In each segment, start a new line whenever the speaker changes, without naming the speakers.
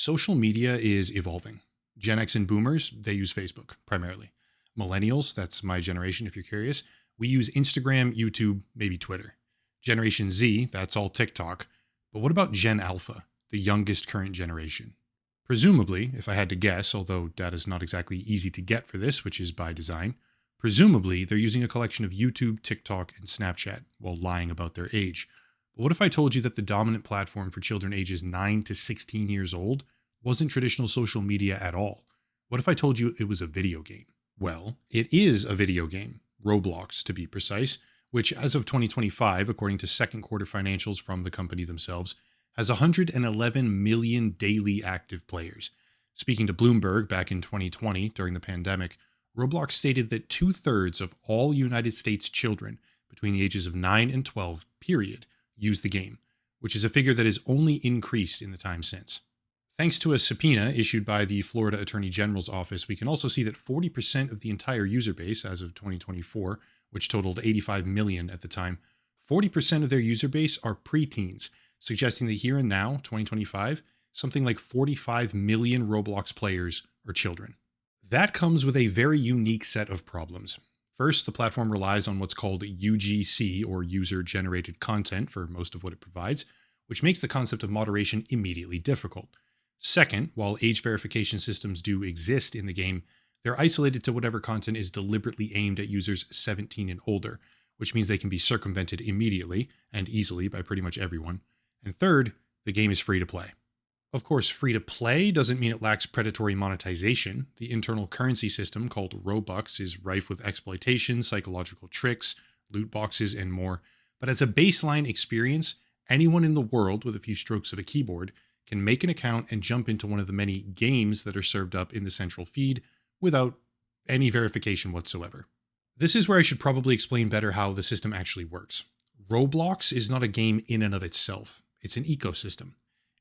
Social media is evolving. Gen X and boomers, they use Facebook primarily. Millennials, that's my generation if you're curious, we use Instagram, YouTube, maybe Twitter. Generation Z, that's all TikTok. But what about Gen Alpha, the youngest current generation? Presumably, if I had to guess, although data's not exactly easy to get for this, which is by design, presumably they're using a collection of YouTube, TikTok, and Snapchat while lying about their age. But what if I told you that the dominant platform for children ages 9 to 16 years old wasn't traditional social media at all? What if I told you it was a video game? Well, it is a video game, Roblox to be precise, which as of 2025, according to second quarter financials from the company themselves, has 111 million daily active players. Speaking to Bloomberg back in 2020 during the pandemic, Roblox stated that 2/3 of all United States children between the ages of 9 and 12, period, use the game, which is a figure that has only increased in the time since. Thanks to a subpoena issued by the Florida Attorney General's office, we can also see that 40% of the entire user base as of 2024, which totaled 85 million at the time, 40% of their user base are preteens, suggesting that here and now, 2025, something like 45 million Roblox players are children. That comes with a very unique set of problems. First, the platform relies on what's called UGC, or user-generated content, for most of what it provides, which makes the concept of moderation immediately difficult. Second, while age verification systems do exist in the game, they're isolated to whatever content is deliberately aimed at users 17 and older, which means they can be circumvented immediately and easily by pretty much everyone. And third, the game is free to play. Of course, free to play doesn't mean it lacks predatory monetization. The internal currency system called Robux is rife with exploitation, psychological tricks, loot boxes, and more. But as a baseline experience, anyone in the world with a few strokes of a keyboard can make an account and jump into one of the many games that are served up in the central feed without any verification whatsoever. This is where I should probably explain better how the system actually works. Roblox is not a game in and of itself. It's an ecosystem.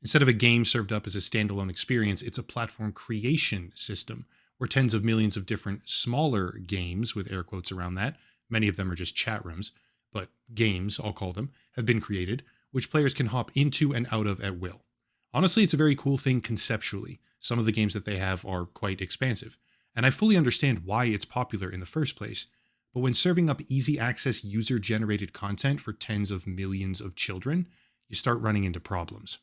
Instead of a game served up as a standalone experience, it's a platform creation system where tens of millions of different smaller games, with air quotes around that, many of them are just chat rooms, but games, I'll call them, have been created, which players can hop into and out of at will. Honestly, it's a very cool thing conceptually. Some of the games that they have are quite expansive, and I fully understand why it's popular in the first place. But when serving up easy access user-generated content for tens of millions of children, you start running into problems.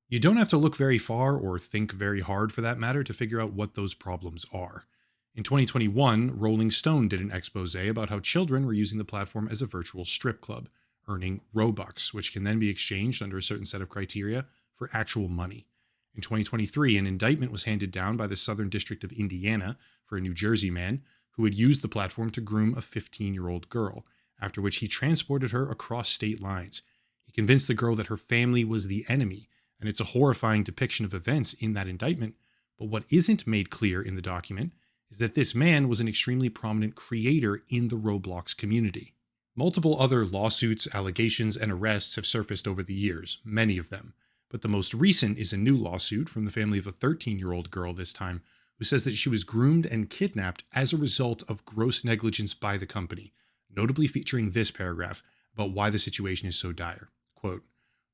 You don't have to look very far or think very hard for that matter to figure out what those problems are. In 2021, Rolling Stone did an expose about how children were using the platform as a virtual strip club, earning Robux, which can then be exchanged under a certain set of criteria for actual money. In 2023, an indictment was handed down by the Southern District of Indiana for a New Jersey man who had used the platform to groom a 15-year-old girl, after which he transported her across state lines. He convinced the girl that her family was the enemy, and it's a horrifying depiction of events in that indictment. But what isn't made clear in the document is that this man was an extremely prominent creator in the Roblox community. Multiple other lawsuits, allegations, and arrests have surfaced over the years, many of them. But the most recent is a new lawsuit from the family of a 13-year-old girl this time, who says that she was groomed and kidnapped as a result of gross negligence by the company, notably featuring this paragraph about why the situation is so dire. Quote,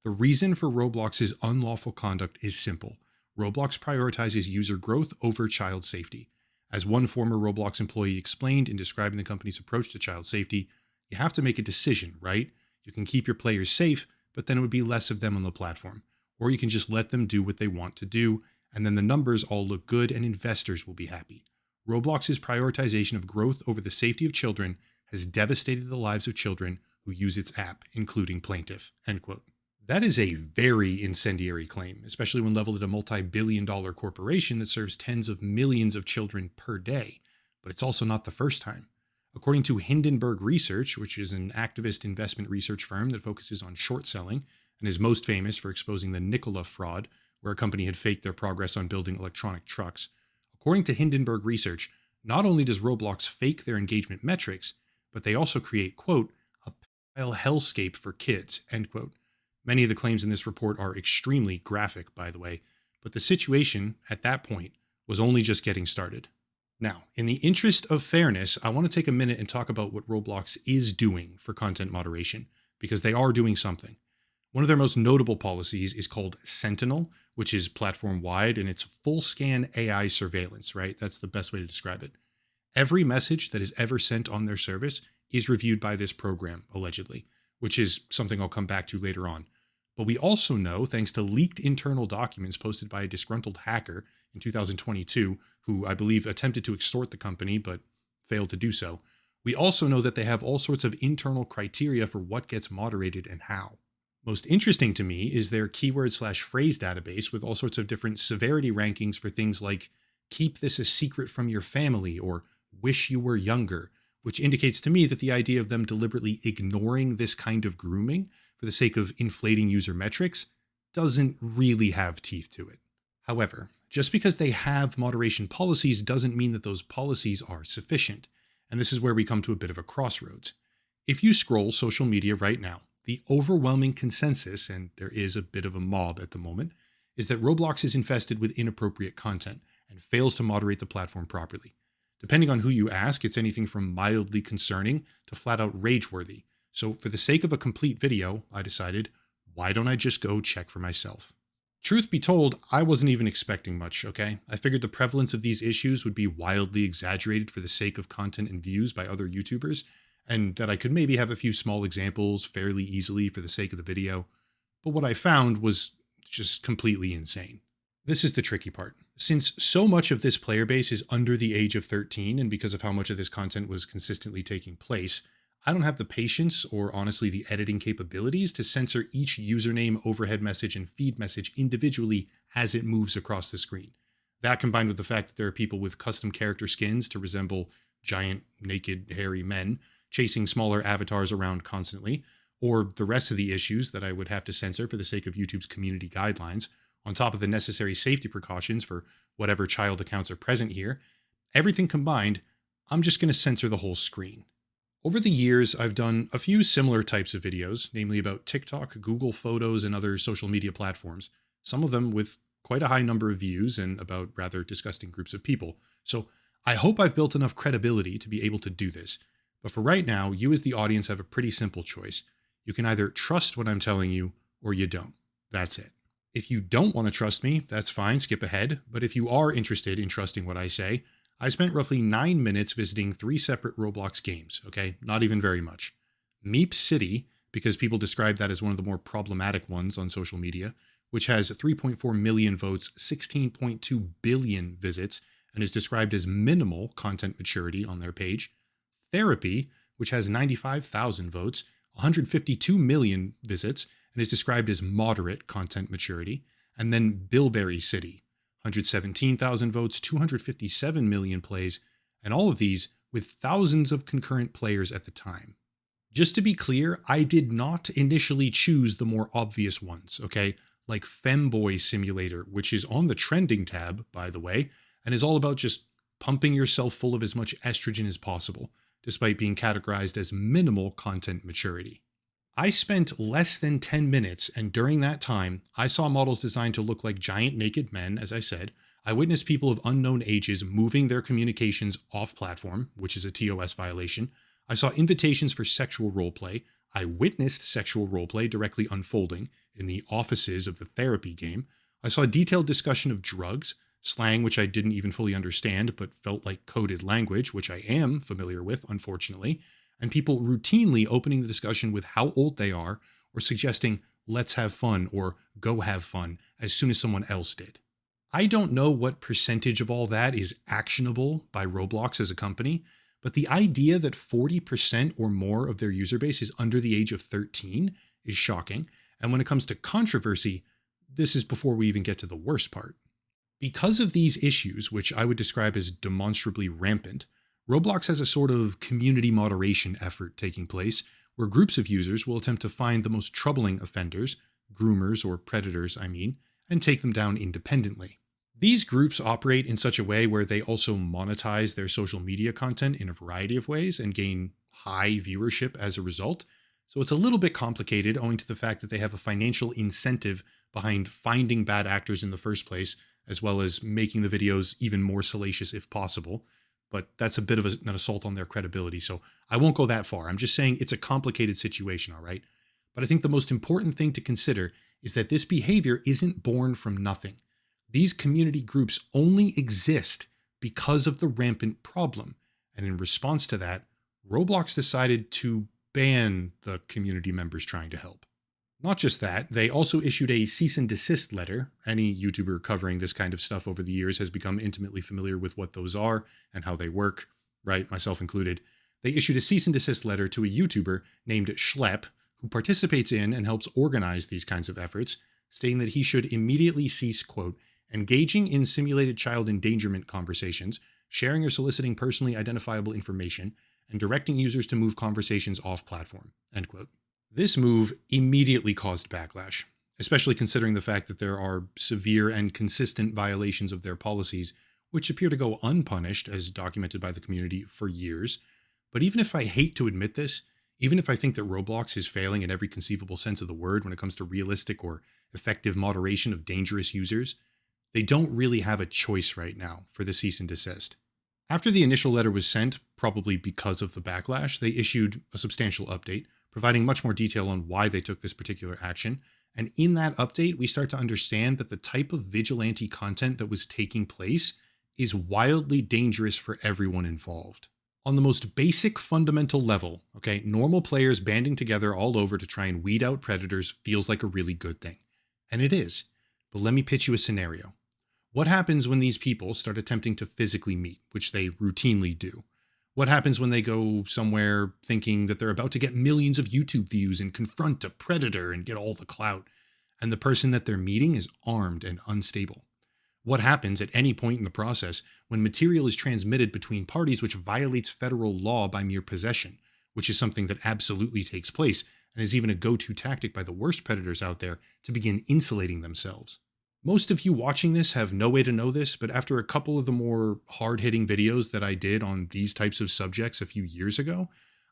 "The reason for Roblox's unlawful conduct is simple. Roblox prioritizes user growth over child safety. As one former Roblox employee explained in describing the company's approach to child safety, you have to make a decision, right? You can keep your players safe, but then it would be less of them on the platform. Or you can just let them do what they want to do, and then the numbers all look good and investors will be happy. Roblox's prioritization of growth over the safety of children has devastated the lives of children who use its app, including plaintiff." End quote. That is a very incendiary claim, especially when leveled at a multi-billion-dollar corporation that serves tens of millions of children per day. But it's also not the first time. According to Hindenburg Research, which is an activist investment research firm that focuses on short selling and is most famous for exposing the Nikola fraud, where a company had faked their progress on building electronic trucks. According to Hindenburg Research, not only does Roblox fake their engagement metrics, but they also create, quote, "a pale hellscape for kids," end quote. Many of the claims in this report are extremely graphic, by the way, but the situation at that point was only just getting started. Now, in the interest of fairness, I want to take a minute and talk about what Roblox is doing for content moderation, because they are doing something. One of their most notable policies is called Sentinel, which is platform wide and it's full scan AI surveillance, right? That's the best way to describe it. Every message that is ever sent on their service is reviewed by this program, allegedly, which is something I'll come back to later on. But we also know, thanks to leaked internal documents posted by a disgruntled hacker in 2022, who I believe attempted to extort the company but failed to do so, we also know that they have all sorts of internal criteria for what gets moderated and how. Most interesting to me is their keyword/phrase database with all sorts of different severity rankings for things like keep this a secret from your family or wish you were younger, which indicates to me that the idea of them deliberately ignoring this kind of grooming for the sake of inflating user metrics doesn't really have teeth to it. However, just because they have moderation policies doesn't mean that those policies are sufficient. And this is where we come to a bit of a crossroads. If you scroll social media right now, the overwhelming consensus, and there is a bit of a mob at the moment, is that Roblox is infested with inappropriate content and fails to moderate the platform properly. Depending on who you ask, it's anything from mildly concerning to flat out rage-worthy. So for the sake of a complete video, I decided, why don't I just go check for myself? Truth be told, I wasn't even expecting much, okay? I figured the prevalence of these issues would be wildly exaggerated for the sake of content and views by other YouTubers, and that I could maybe have a few small examples fairly easily for the sake of the video. But what I found was just completely insane. This is the tricky part. Since so much of this player base is under the age of 13, and because of how much of this content was consistently taking place, I don't have the patience or honestly the editing capabilities to censor each username, overhead message, and feed message individually as it moves across the screen. That combined with the fact that there are people with custom character skins to resemble giant, naked, hairy men chasing smaller avatars around constantly, or the rest of the issues that I would have to censor for the sake of YouTube's community guidelines, on top of the necessary safety precautions for whatever child accounts are present here, everything combined, I'm just going to censor the whole screen. Over the years, I've done a few similar types of videos, namely about TikTok, Google Photos, and other social media platforms, some of them with quite a high number of views and about rather disgusting groups of people. So I hope I've built enough credibility to be able to do this. But for right now, you as the audience have a pretty simple choice. You can either trust what I'm telling you or you don't. That's it. If you don't want to trust me, that's fine, skip ahead. But if you are interested in trusting what I say, I spent roughly 9 minutes visiting 3 separate Roblox games, okay? Not even very much. Meep City, because people describe that as one of the more problematic ones on social media, which has 3.4 million votes, 16.2 billion visits, and is described as minimal content maturity on their page. Therapy, which has 95,000 votes, 152 million visits, and is described as moderate content maturity. And then Bilberry City, 117,000 votes, 257 million plays, and all of these with thousands of concurrent players at the time. Just to be clear, I did not initially choose the more obvious ones, okay? Like Femboy Simulator, which is on the trending tab, by the way, and is all about just pumping yourself full of as much estrogen as possible, despite being categorized as minimal content maturity. I spent less than 10 minutes, and during that time, I saw models designed to look like giant naked men, as I said. I witnessed people of unknown ages moving their communications off-platform, which is a TOS violation. I saw invitations for sexual roleplay. I witnessed sexual roleplay directly unfolding in the offices of the therapy game. I saw a detailed discussion of drugs, slang which I didn't even fully understand but felt like coded language, which I am familiar with, unfortunately, and people routinely opening the discussion with how old they are or suggesting let's have fun or go have fun as soon as someone else did. I don't know what percentage of all that is actionable by Roblox as a company, but the idea that 40% or more of their user base is under the age of 13 is shocking. And when it comes to controversy, this is before we even get to the worst part. Because of these issues, which I would describe as demonstrably rampant, Roblox has a sort of community moderation effort taking place where groups of users will attempt to find the most troubling offenders, groomers or predators, I mean, and take them down independently. These groups operate in such a way where they also monetize their social media content in a variety of ways and gain high viewership as a result. So it's a little bit complicated owing to the fact that they have a financial incentive behind finding bad actors in the first place, as well as making the videos even more salacious if possible. But that's a bit of an assault on their credibility, so I won't go that far. I'm just saying it's a complicated situation, all right? But I think the most important thing to consider is that this behavior isn't born from nothing. These community groups only exist because of the rampant problem. And in response to that, Roblox decided to ban the community members trying to help. Not just that, they also issued a cease and desist letter. Any YouTuber covering this kind of stuff over the years has become intimately familiar with what those are and how they work, right? Myself included. They issued a cease and desist letter to a YouTuber named Schlep, who participates in and helps organize these kinds of efforts, stating that he should immediately cease, quote, engaging in simulated child endangerment conversations, sharing or soliciting personally identifiable information, and directing users to move conversations off platform, end quote. This move immediately caused backlash, especially considering the fact that there are severe and consistent violations of their policies, which appear to go unpunished, as documented by the community for years. But even if I hate to admit this, even if I think that Roblox is failing in every conceivable sense of the word when it comes to realistic or effective moderation of dangerous users, they don't really have a choice right now for the cease and desist. After the initial letter was sent, probably because of the backlash, they issued a substantial update, providing much more detail on why they took this particular action. And in that update, we start to understand that the type of vigilante content that was taking place is wildly dangerous for everyone involved. On the most basic fundamental level, okay, normal players banding together all over to try and weed out predators feels like a really good thing. And it is. But let me pitch you a scenario. What happens when these people start attempting to physically meet, which they routinely do? What happens when they go somewhere thinking that they're about to get millions of YouTube views and confront a predator and get all the clout, and the person that they're meeting is armed and unstable? What happens at any point in the process when material is transmitted between parties which violates federal law by mere possession, which is something that absolutely takes place and is even a go-to tactic by the worst predators out there to begin insulating themselves? Most of you watching this have no way to know this, but after a couple of the more hard-hitting videos that I did on these types of subjects a few years ago,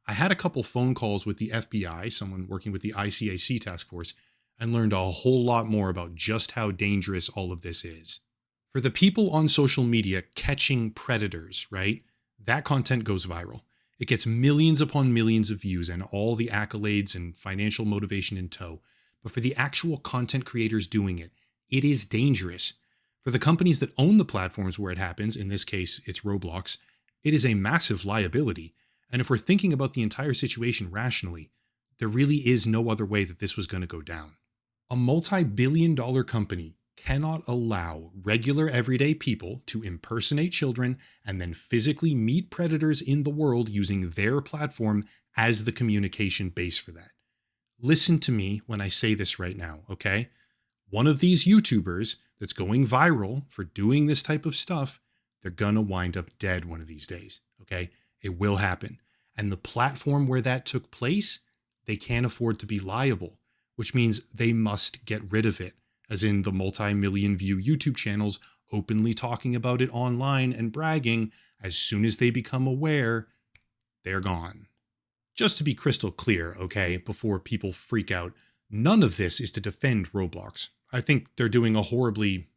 I had a couple phone calls with the FBI, someone working with the ICAC task force, and learned a whole lot more about just how dangerous all of this is. For the people on social media catching predators, right? That content goes viral. It gets millions upon millions of views and all the accolades and financial motivation in tow. But for the actual content creators doing it, it is dangerous. For the companies that own the platforms where it happens, in this case, it's Roblox, it is a massive liability. And if we're thinking about the entire situation rationally, there really is no other way that this was going to go down. A multi-billion-dollar company cannot allow regular everyday people to impersonate children and then physically meet predators in the world using their platform as the communication base for that. Listen to me when I say this right now, okay? One of these YouTubers that's going viral for doing this type of stuff, they're gonna wind up dead one of these days, okay? It will happen. And the platform where that took place, they can't afford to be liable, which means they must get rid of it, as in the multi-million view YouTube channels openly talking about it online and bragging. As soon as they become aware, they're gone. Just to be crystal clear, okay, before people freak out, none of this is to defend Roblox. I think they're doing a horribly,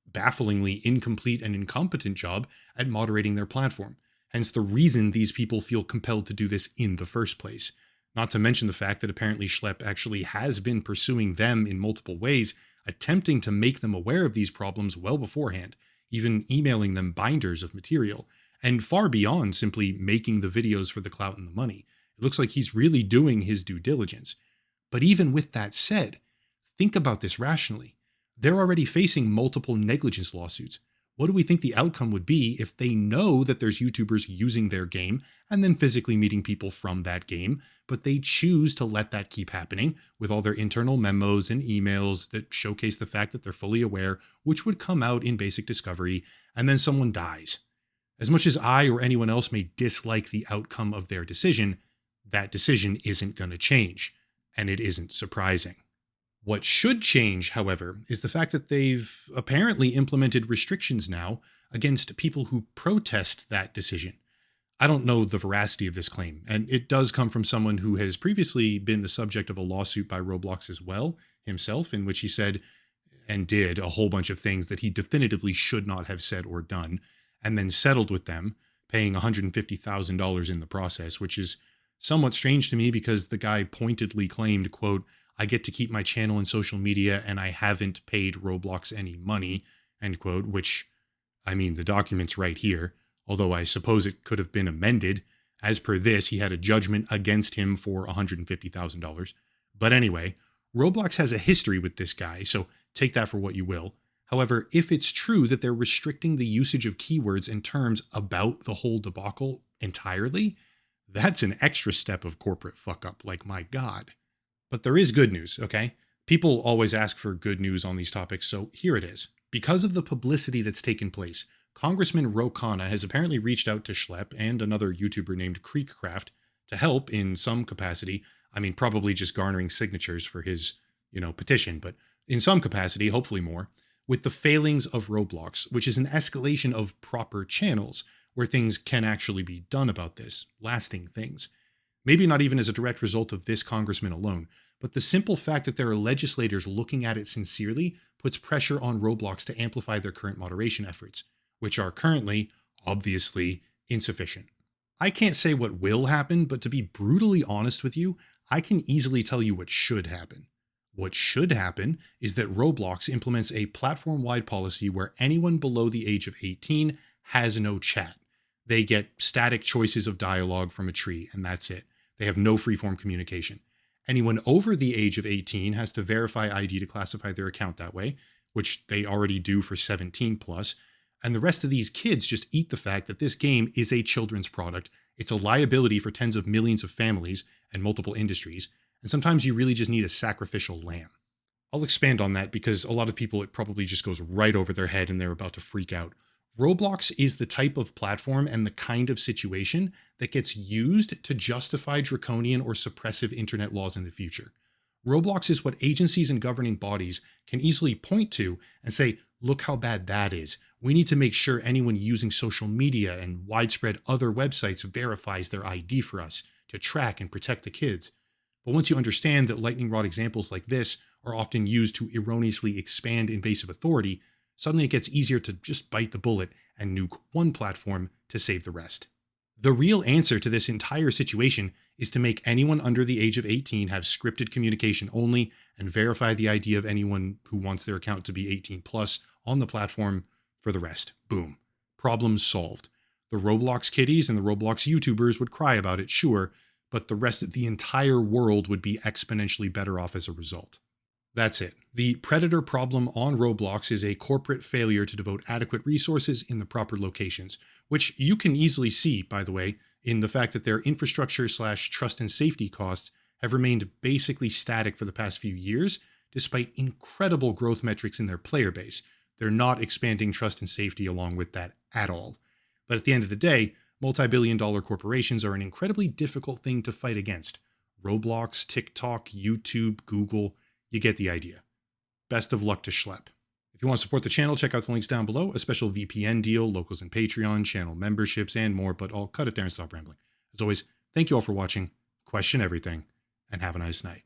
bafflingly incomplete and incompetent job at moderating their platform. Hence the reason these people feel compelled to do this in the first place. Not to mention the fact that apparently Schlep actually has been pursuing them in multiple ways, attempting to make them aware of these problems well beforehand, even emailing them binders of material, and far beyond simply making the videos for the clout and the money. It looks like he's really doing his due diligence. But even with that said, think about this rationally. They're already facing multiple negligence lawsuits. What do we think the outcome would be if they know that there's YouTubers using their game and then physically meeting people from that game, but they choose to let that keep happening with all their internal memos and emails that showcase the fact that they're fully aware, which would come out in basic discovery, and then someone dies? As much as I or anyone else may dislike the outcome of their decision, that decision isn't going to change, and it isn't surprising. What should change, however, is the fact that they've apparently implemented restrictions now against people who protest that decision. I don't know the veracity of this claim, and it does come from someone who has previously been the subject of a lawsuit by Roblox as well, himself, in which he said and did a whole bunch of things that he definitively should not have said or done, and then settled with them, paying $150,000 in the process, which is somewhat strange to me because the guy pointedly claimed, quote, I get to keep my channel and social media and I haven't paid Roblox any money, end quote, which, I mean, the document's right here, although I suppose it could have been amended. As per this, he had a judgment against him for $150,000. But anyway, Roblox has a history with this guy, so take that for what you will. However, if it's true that they're restricting the usage of keywords and terms about the whole debacle entirely, that's an extra step of corporate fuck up, like my God. But there is good news, okay? People always ask for good news on these topics, so here it is. Because of the publicity that's taken place, Congressman Ro Khanna has apparently reached out to Schlepp and another YouTuber named Creekcraft to help in some capacity. I mean, probably just garnering signatures for his, petition, but in some capacity, hopefully more, with the failings of Roblox, which is an escalation of proper channels where things can actually be done about this, lasting things. Maybe not even as a direct result of this congressman alone, but the simple fact that there are legislators looking at it sincerely puts pressure on Roblox to amplify their current moderation efforts, which are currently, obviously, insufficient. I can't say what will happen, but to be brutally honest with you, I can easily tell you what should happen. What should happen is that Roblox implements a platform-wide policy where anyone below the age of 18 has no chat. They get static choices of dialogue from a tree, and that's it. They have no freeform communication. Anyone over the age of 18 has to verify ID to classify their account that way, which they already do for 17 plus. And the rest of these kids just eat the fact that this game is a children's product. It's a liability for tens of millions of families and multiple industries. And sometimes you really just need a sacrificial lamb. I'll expand on that because a lot of people, it probably just goes right over their head and they're about to freak out. Roblox is the type of platform and the kind of situation that gets used to justify draconian or suppressive internet laws in the future. Roblox is what agencies and governing bodies can easily point to and say, look how bad that is. We need to make sure anyone using social media and widespread other websites verifies their ID for us to track and protect the kids. But once you understand that lightning rod examples like this are often used to erroneously expand invasive authority, suddenly it gets easier to just bite the bullet and nuke one platform to save the rest. The real answer to this entire situation is to make anyone under the age of 18 have scripted communication only and verify the ID of anyone who wants their account to be 18 plus on the platform for the rest. Boom. Problem solved. The Roblox kiddies and the Roblox YouTubers would cry about it, sure, but the rest of the entire world would be exponentially better off as a result. That's it. The predator problem on Roblox is a corporate failure to devote adequate resources in the proper locations, which you can easily see, by the way, in the fact that their infrastructure/trust and safety costs have remained basically static for the past few years, despite incredible growth metrics in their player base. They're not expanding trust and safety along with that at all. But at the end of the day, multi-billion-dollar corporations are an incredibly difficult thing to fight against. Roblox, TikTok, YouTube, Google, you get the idea. Best of luck to Schlepp. If you want to support the channel, check out the links down below, a special VPN deal, locals and Patreon, channel memberships, and more, but I'll cut it there and stop rambling. As always, thank you all for watching, question everything, and have a nice night.